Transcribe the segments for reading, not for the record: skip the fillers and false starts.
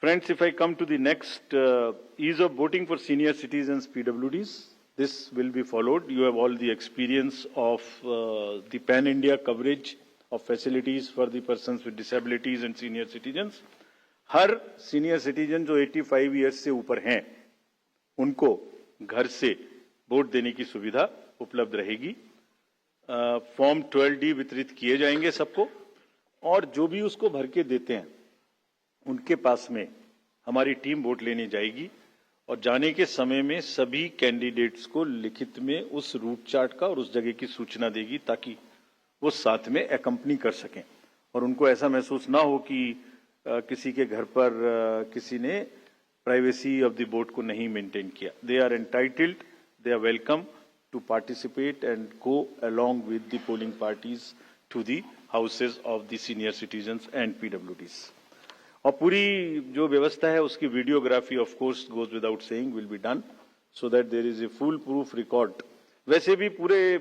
Friends, if I come to the next ease of voting for senior citizens PWDs, this will be followed. You have all the experience of the pan-India coverage of facilities for the persons with disabilities and senior citizens. Her senior citizen जो 85 years से ऊपर हैं, उनको घर से vote देने की सुविधा उपलब्ध रहेगी। फॉर्म 12D वितरित किए जाएंगे सबको, और जो भी उसको भर के देते हैं उनके पास में हमारी टीम वोट लेने जाएगी और जाने के समय में सभी कैंडिडेट्स को लिखित में उस रूट चार्ट का और उस जगह की सूचना देगी, ताकि वो साथ में एकम्पनी कर सकें और उनको ऐसा महसूस ना हो कि किसी के घर पर किसी ने प्राइवेसी ऑफ द वोट को नहीं मेंटेन किया। They are entitled, they are welcome to participate and go along with the polling parties to the houses of the senior citizens and PWDs। और पूरी जो व्यवस्था है उसकी videography of course goes without saying will be done, so that there is a foolproof record. वैसे भी पूरे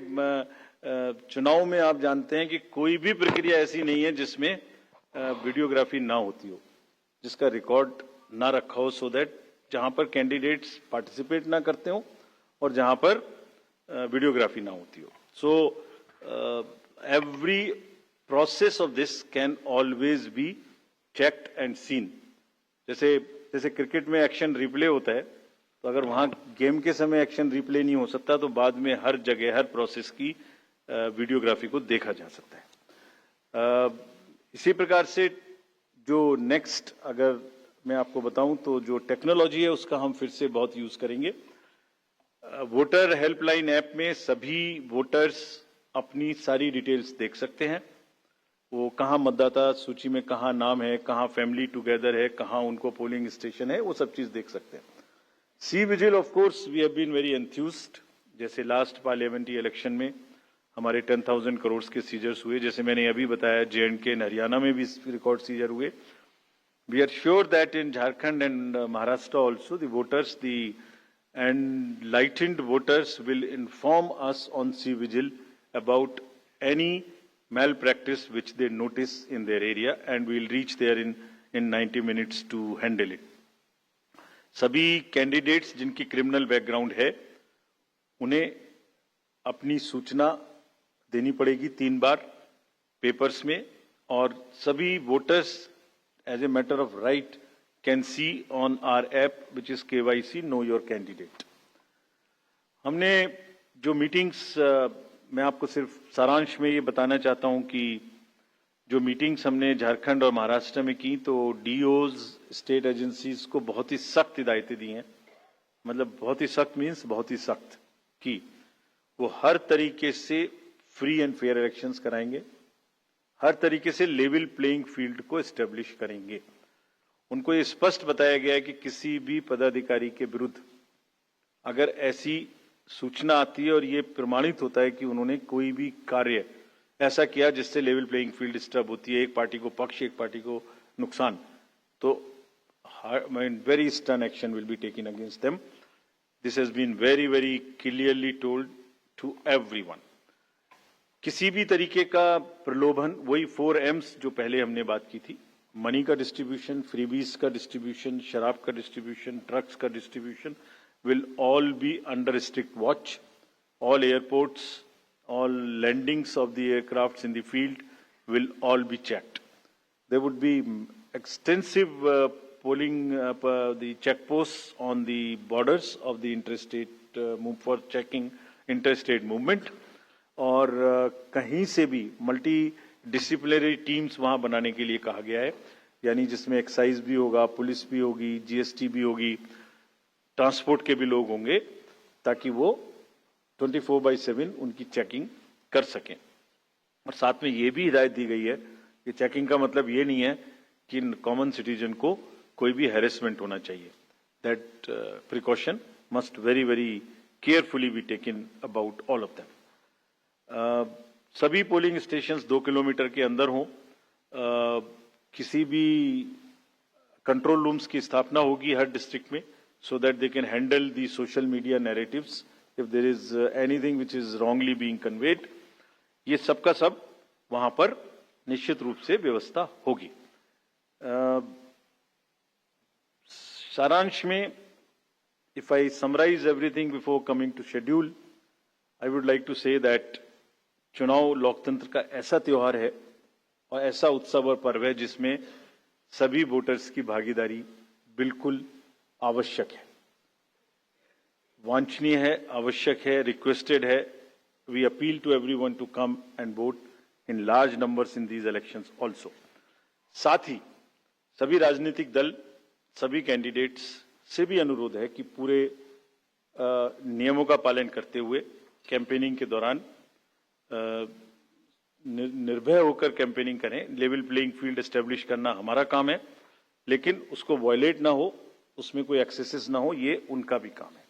चुनाव में आप जानते हैं कि कोई भी प्रक्रिया ऐसी नहीं है जिसमें वीडियोग्राफी ना होती हो, जिसका रिकॉर्ड ना रखा हो, सो दैट जहां पर कैंडिडेट्स पार्टिसिपेट ना करते हो और जहां पर वीडियोग्राफी ना होती हो। So every process of this can always be checked and seen. जैसे क्रिकेट में एक्शन रिप्ले होता है, तो अगर वहां गेम के समय एक्शन रिप्ले नहीं हो सकता तो बाद में हर जगह हर प्रोसेस की वीडियोग्राफी को देखा जा सकता है। इसी प्रकार से जो नेक्स्ट अगर मैं आपको बताऊं तो जो टेक्नोलॉजी है उसका हम फिर से बहुत यूज करेंगे। वोटर हेल्पलाइन ऐप में सभी वोटर्स अपनी सारी डिटेल्स देख सकते हैं। वो कहाँ मतदाता सूची में कहाँ नाम है, कहाँ फैमिली टुगेदर है, कहाँ उनको पोलिंग स्टेशन है, वो सब चीज देख सकते हैं। C vigil of course we have been very enthused. जैसे लास्ट पार्लियामेंट्री इलेक्शन में हमारे 10,000 करोड़ के सीजर्स हुए, जैसे मैंने अभी बताया J&K एंड हरियाणा में भी रिकॉर्ड सीजर हुए। We are sure that in Jharkhand and Maharashtra also the voters the enlightened voters will inform us on C VIGIL about any malpractice which they notice in their area, and we will reach there in 90 minutes to handle it. सभी candidates जिनकी criminal background है उन्हें अपनी सूचना देनी पड़ेगी 3 बार papers में, और सभी voters as a matter of right can see on our app which is KYC know your candidate. हमने जो मीटिंग्स मैं आपको सिर्फ सारांश में ये बताना चाहता हूं कि जो मीटिंग्स हमने झारखंड और महाराष्ट्र में की, तो डीओज स्टेट एजेंसीज को बहुत ही सख्त हिदायतें दी हैं। मतलब बहुत ही सख्त मीन्स बहुत ही सख्त कि वो हर तरीके से फ्री एंड फेयर इलेक्शंस कराएंगे, हर तरीके से लेवल प्लेइंग फील्ड को एस्टेब्लिश करेंगे। उनको ये स्पष्ट बताया गया है कि किसी भी पदाधिकारी के विरुद्ध अगर ऐसी सूचना आती है और ये प्रमाणित होता है कि उन्होंने कोई भी कार्य ऐसा किया जिससे लेवल प्लेइंग फील्ड डिस्टर्ब होती है, एक पार्टी को पक्ष एक पार्टी को नुकसान, तो very stern action will be taken against them. This has been very very clearly told to everyone. किसी भी तरीके का प्रलोभन, वही 4 M's जो पहले हमने बात की थी, मनी का डिस्ट्रीब्यूशन, फ्रीबीज का डिस्ट्रीब्यूशन, शराब का डिस्ट्रीब्यूशन, ड्रग्स का distribution will all be under strict watch. All airports, all landings of the aircrafts in the field will all be checked. There would be extensive polling, the checkposts on the borders of the interstate for checking interstate movement. और कहीं से भी multi disciplinary teams वहां बनाने के लिए कहा गया है, यानी जिसमें एक्साइज भी होगा, पुलिस भी होगी, GST भी होगी, ट्रांसपोर्ट के भी लोग होंगे, ताकि वो 24/7 उनकी चेकिंग कर सकें। और साथ में ये भी हिदायत दी गई है कि चेकिंग का मतलब ये नहीं है कि कॉमन सिटीजन को कोई भी हैरेसमेंट होना चाहिए। That precaution must very very carefully be taken about all of them. सभी पोलिंग स्टेशंस 2 किलोमीटर के अंदर हों। किसी भी कंट्रोल रूम्स की स्थापना होगी हर डिस्ट्रिक्ट में, so that they can handle the social media narratives if there is anything which is wrongly being conveyed. ये सब का सब वहां पर निश्चित रूप से व्यवस्था होगी। सारांश में, if I summarize everything before coming to schedule, I would like to say that चुनाव लोकतंत्र का ऐसा त्योहार है और ऐसा उत्सव और पर्व है जिसमें सभी वोटर्स की भागीदारी बिल्कुल आवश्यक है, वांछनीय है, आवश्यक है, रिक्वेस्टेड है. We appeal to everyone to come and vote in large numbers in these elections also. साथ ही सभी राजनीतिक दल, सभी कैंडिडेट्स से भी अनुरोध है कि पूरे नियमों का पालन करते हुए कैंपेनिंग के दौरान निर्भय होकर कैंपेनिंग करें. लेवल प्लेइंग फील्ड एस्टेब्लिश करना हमारा काम है, लेकिन उसको वायलेट ना हो, उसमें कोई एक्सेसेस ना हो, ये उनका भी काम है.